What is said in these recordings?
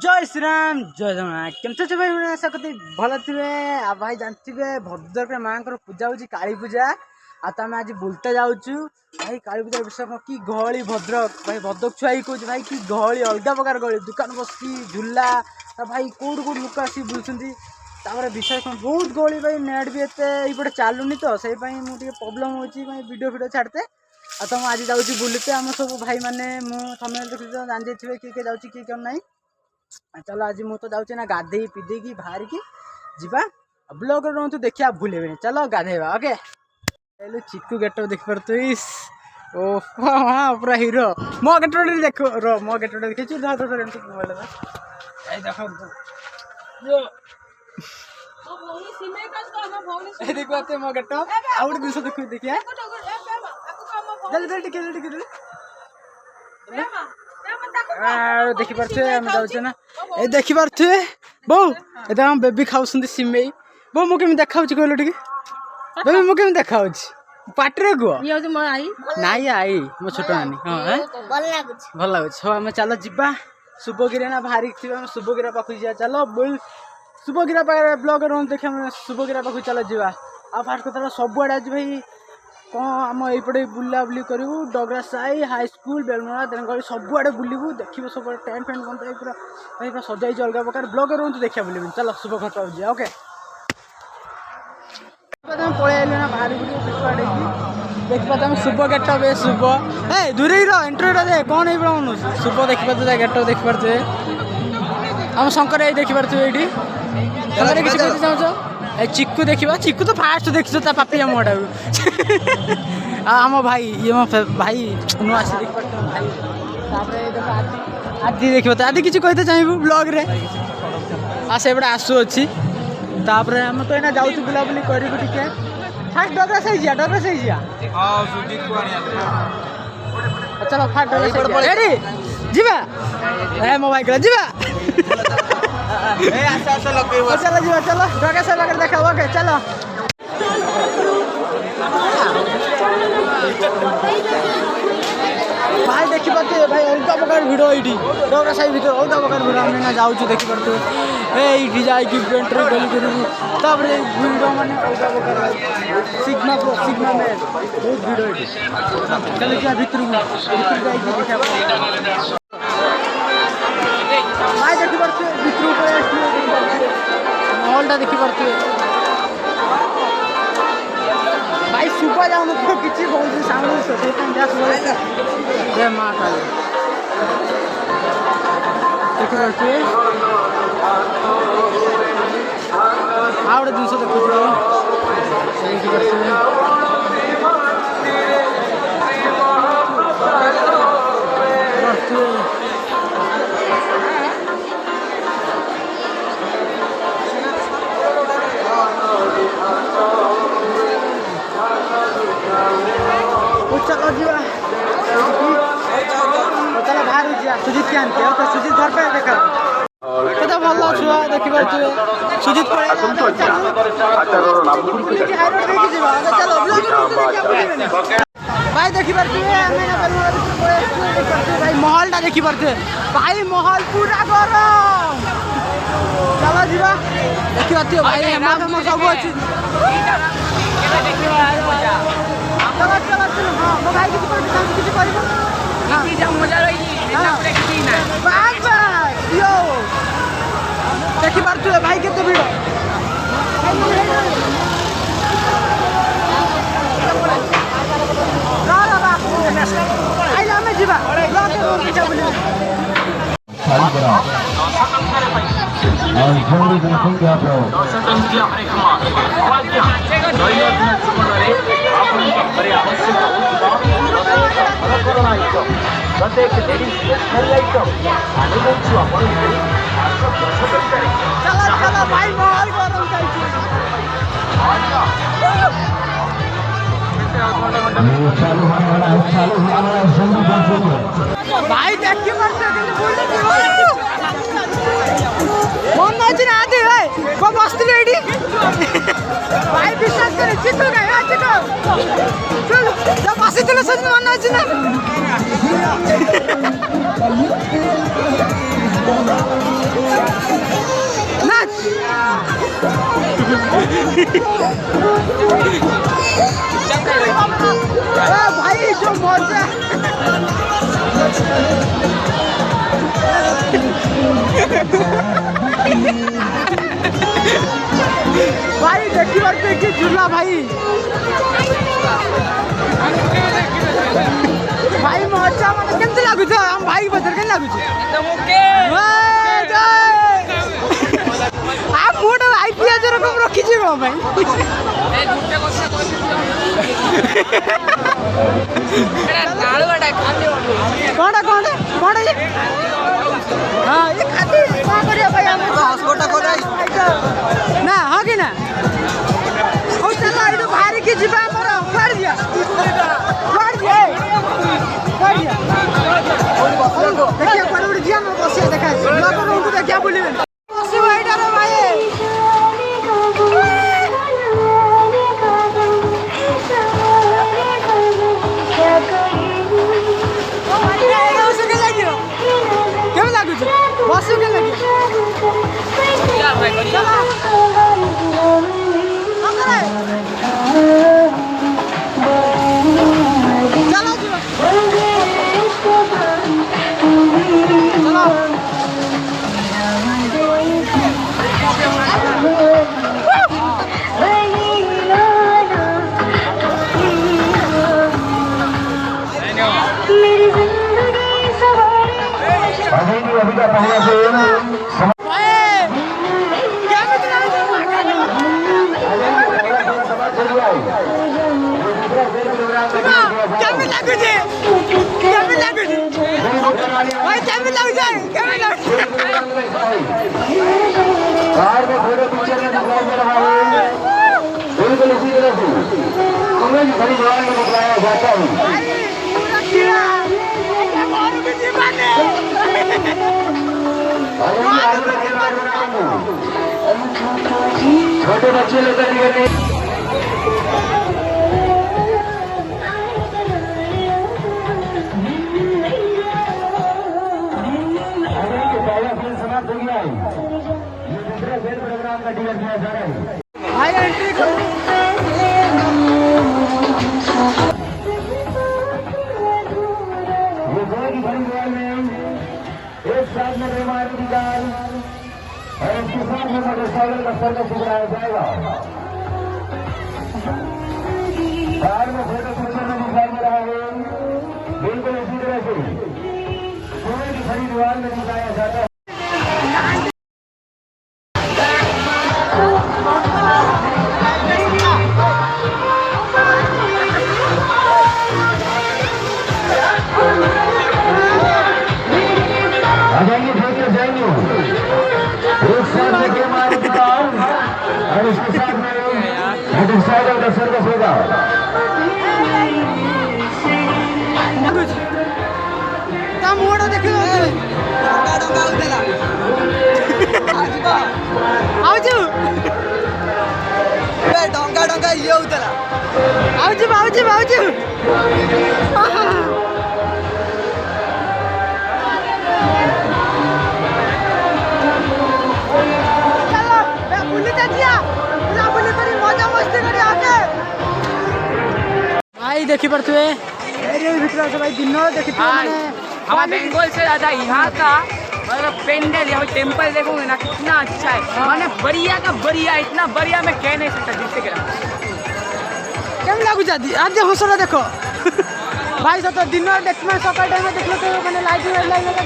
जय श्री राम जय जगन्नाथ केमते भाई मैंने आशा करते भल थे आ भाई जानते भद्रक माँ पूजा हो काली पूजा आम आज बुलते जाऊँ भाई काली पूजा विषय कि गहली भद्रक भाई भद्रक छुआ ही कह भाई कि गहली अलग प्रकार गहली दुकान बसी झूला भाई कौट कौट लोक आस बुलूँ विषय कौन बहुत गहली भाई नेट भी एते चलुनी तो से मुझे प्रोब्लेम हो वीडियो वीडियो छाड़ते आ तो आज जाऊँ बुलते आम सब भाई मैंने मुझे देखी जान जाइए किए जाऊँ किए कौन ना चलो आज मुझे तो जाऊँ ना गाधे पीधे बाहर की जीवा ब्लॉग रोहतु देखिए भूलेबे चलो गाधेवा ओके चिक्कू गेटअप देख पार्थ ओ हाँ पूरा हीरो मो गेटअप देख रो मो गेटअप देखी मोबाइल देख देखते मो गेटअप आउट जिस देख देखिए देखी पारे जाऊे ना ये देखी पारे बो ये हम बेबी खाऊ सिमई बो मुझे देखा कहल टे बेबी मुझे देखा पाटे कह नाई आई मो छोट नानी हाँ भल लगुच हाँ आम चलो जीवा शुभगिरी ना बाहर शुभगिरा पाख जा चलो बोल शुभगिरा पाखे ब्लॉग रोहन देखिए शुभगिरा पाख चलो जीवा आ फास्ट कथा सबुआड़े आज भाई कौन आम ये बुला बुली करूँ डगरा साई हाई स्कूल बेलमुड़ा तेनाली सबुआड़े बुलू देखिए सब टेंट फेंट बंद पूरा भाई पूरा सजाई अलग प्रकार ब्लॉग रोहन देखिए बुल चलो शुभ घर पाऊँ ओके पलि आइल ना बाहर देखी पाते शुभ गेटअप शुभ ए दूर इंटरव्यू दे कौन ये बनाऊँ शुभ देखी पाते गेटअप देखी पारे आम शंकर ये देखी पारे ये किसी कहते चाहूँ चिक्कू देखा चिक्कू तो फास्ट देखी पापिया मोटा आम भाई ये मो भाई नुआ से देख भाई आदि देख आदि किसी कहते चाहिए ब्लॉग रे से बड़े आसू अच्छी आम तो यहाँ जाऊँ बुलाबुली करूँ टे फास्ट डगरास डगरास चलो फास्ट डगरास जीवा ए मो भाई जीवा चलो जीवा चलो डगरास लगे देखा ओके चलो भाई देखी पाते भाई अलग प्रकार भिड़ ये डगरा साई भर अलग प्रकार भिड़ आम ना जाऊँ देखी पारे ये जाकि पेंट्री गली कर भिड़ मैंने अलग प्रकार सिग्मा सिग्मा में बहुत भिड़ ये चलो क्या भितर देखा भाई देखी पारे भितर मॉलटा देखी पारे भाई सुबह जाऊँ तो किसी बहुत साउंड जय माँ काली देखी पारे आ गए जिन चलो जीवा चलो बाहर सुजित के आनते तो सुजित घर पे देखा तो भल छुआ देखी पारे सुजित भाई देखी पारे भाई महलटा देखी पारे भाई महल पूरा गरम चलो जीवा देखी पारे भाई सब अच्छी चलो चलो चलो हाँ मो भाई किसी मजा रही यो देखी पारे भाई केते भिड़ आइले जीवा चलो भाई महल गरम भाई देखी मन अच्छी ना आते भाई को बसती रेडी भाई विश्वास करे चित्तू का है चित्तू चल जब बसी चलो सच मन अच्छी ना भाई जो मजा भाई देखी झूला भाई भाई मजा मतलब केमती लागुछ हम भाई बदर के लागुछ एकदम ओके आप मोड आईपीएस रकम रखी छी गो भाई ए झूठे কথা কইছিস एटा नाळुटा खाली कोडा ये हां ये खाती का करिया भाई हम हॉस्पिटल को जाई ना हो कि ना ओ चलो इदो भारी की जीवा मोर मार दिया देखिए पर उड़ दिया मैं बसिया देखा लोग उनको देखिया बोलिबे बसी भाईटा रे भाई बसु के लगे क्या भाई बढ़िया चलो अभी का पहला गेम कार में घोड़े पीछे में दिखाई दे रहा है बिल्कुल इसी तरह से उन्हें खड़ी जवान में दिखाया जाता है छोटे बच्चे लेकर निकलने समाप्त हो गया है ये दूसरा खेल प्रोग्राम का टिकट दिया जा रहा है भाई एंट्री करो ये दो की बड़ी बॉल में एक साथ में रेमार निकाल और इसके साथ में मोटरसाइकिल का सर का सुधराया जाएगा कार में फोटो पिक्चर में दिखाई दे रहा है बिल्कुल इसी तरह से सोने की खड़ी दीवार में दिखाया जाता है और इसके साथ में मोटरसाइकिल का सर्विस होगा मोड़ देखो डंगा ये उतरा बाबूजी भाई देखी पड़ते भाई दिन देखी हमारा बंगाल से ज्यादा यहाँ का मतलब पेंडल यहाँ टेम्पल देखोगे ना कितना अच्छा है मैंने बढ़िया का बढ़िया इतना बढ़िया मैं कह नहीं सकता जिससे केम लागू जाती आज हौसला देखो भाई सब दिन देख सकाल टाइम देख तो मैंने लाइट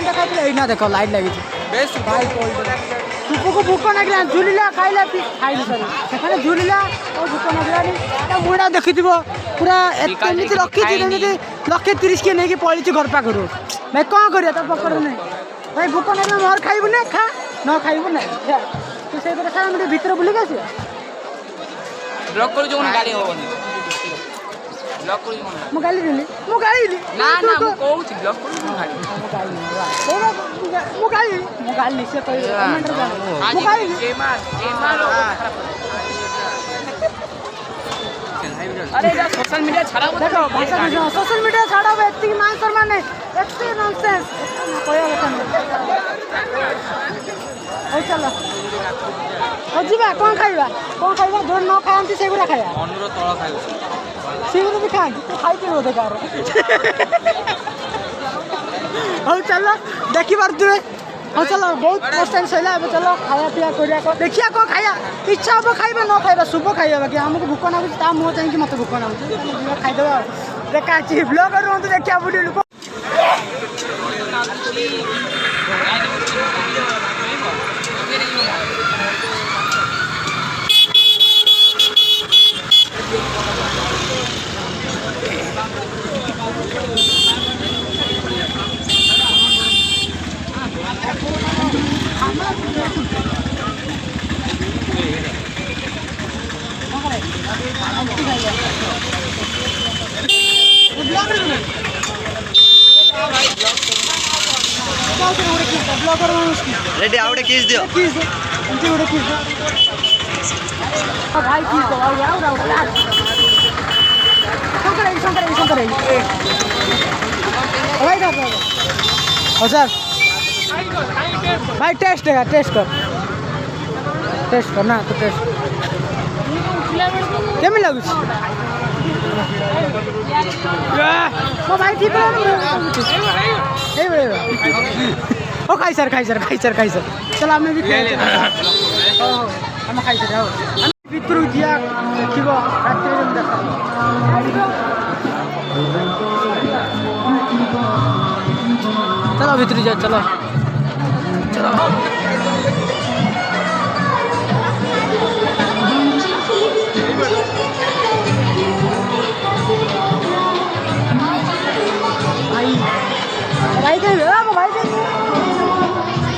देखा ना देखो लाइट लगी बेस्ट भाई तुमको भूक ना झुलिला खाइला खाइली सर झुलिला और भूक ना मुड़ा देखी पूरा एमती रखी 130 के नहीं पड़ी घर पाखर भाई कौन कर पकड़ नहीं भाई भूक ना मोर खाइबू ना खा न खाइबू ना तू से सारा भीतर बुलिक आस ब्लॉक कर जो गाड़ी होबनी ब्लॉक कर जो मु गाली ना ना मु कहू छी ब्लॉक कर मु गाली से कोई कमेंट कर मु गाली अरे जा सोशल मीडिया छाड़ा देखो भाषा बुझो सोशल मीडिया छाड़ा एति मान सम्मान नहीं एति नॉनसेंस कोया बता ହଉ ଚାଲ ହଉ ଯିବା କ'ଣ ଖାଇବା ଯୋଉ ନ ଖାଆନ୍ତି ସେଗୁଡ଼ା ଖାଇବା ଅନୁର ତଳ ଖାଇବ ସେଗୁଡ଼ା ବି ଖାଆନ୍ତି ତୁ ଖାଇଥିବୁ ବୋଧେ କାହାର ହଉ ଚାଲ ଦେଖିପାରୁଥିବେ ହଉ ଚାଲ ବହୁତ ବସ୍ ଟାଇମ୍ ସରିଲା ଏବେ ଚାଲ ଖାଇବା ପିଇବା କରିବା ଦେଖିବା କ'ଣ ଖାଇବା ଇଚ୍ଛା ହବ ଖାଇବା ନ ଖାଇବା ଶୁଭ ଖାଇବା ବାକି ଆମକୁ ଭୋକ ଲାଗୁଛି ତା ମୁହଁ ଚାହିଁକି ମୋତେ ଭୋକ ଲାଗୁଛି ଯିବା ଖାଇଦେବା ଆଉ ଦେଖା ଅଛି ବ୍ଲଗ୍ ରୁହନ୍ତୁ ଦେଖିବା ବୁଲି ଲୋକ रेडी आवड़े किस दियो भाई किस दो शंकर हो सर भाई टेस्ट कर ना तो टेस्ट केमी लगुच ओ भाई ठीक है ओ खाई सर चलो हमें भी हम खाई सर हम भितर दिया देखो रात चलो भितर जा चलो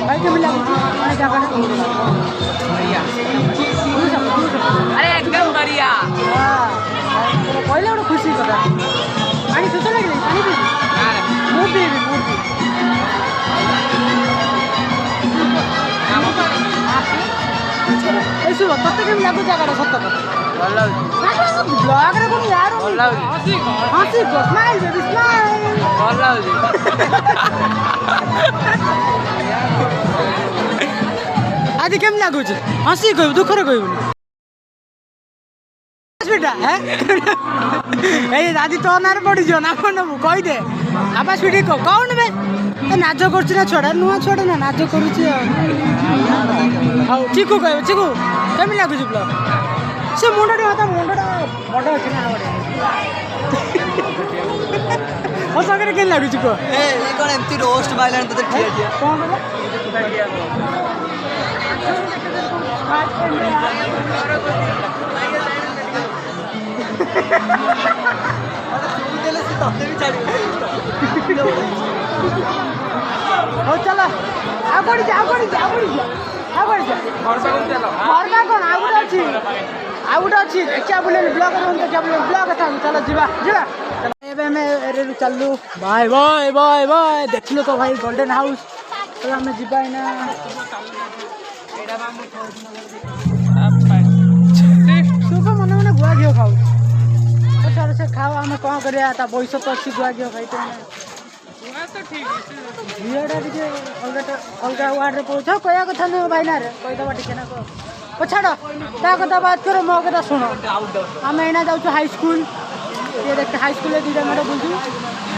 भाई के मिला क्या करना अरे एकदम बढ़िया पहले गोटे खुशी कथा पानी सुस लगे पानी पी मूर्ति शुभ तत्ते केमी लगुच जगह सत कथा ब्लॉग रे कोन यार हंसी स्माइल बेबी स्माइल आज केम लगुच हंसी कहू दुख रे कहू बेटा दादी तो ना पड़ी जो ना नबू कहीदे आवाज पीठी कौन बे नाच कर छुआ नुआ छुआ ना नाच कर चिकू कह चिकू केमी लगुच ब्लॉग से मुंडा मुंडा बड़ अच्छे ना हो सागर के लगुच कह कौन एमती रोस्ट माइलान तो ठीक है कौन हो चलो आगड़ी जा घर कौन आउट अच्छी देखा बोले ब्लॉग ब्लॉग चलो जीवा चलू बाय बाय बाय बाय देख लो तो भाई गोल्डन हाउस चलो आम जीवा ना शुभ मन मन गुआ घी खाऊ छाड़ से खाओ आम कौन कर बयस तो अच्छी गुआ घी खाई झीटा टे अलग वार्ड में पहुँच कह कथा नुह भाईना कहीदेवा टे ना कह छाड़ ता कथा बात कर मो कथा शुण आम एना जाऊँ हाई स्कूल ये देख हाई स्कूल दुटा मेड़ बुझू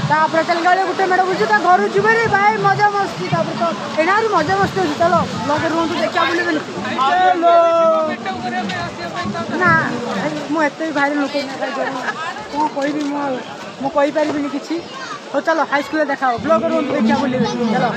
तापर चल गले गोटे मेड़ बुझू घर जीवे भाई मजा मस्ती तो एना मजा मस्ती अच्छी चलो लगे रुहतु देखा बोले ना मुझे भाई लोक कौन कहबी मुझे पारि किसी हो चलो हाई स्कूल देखा ब्लॉग रुहतु देखा बोले चलो।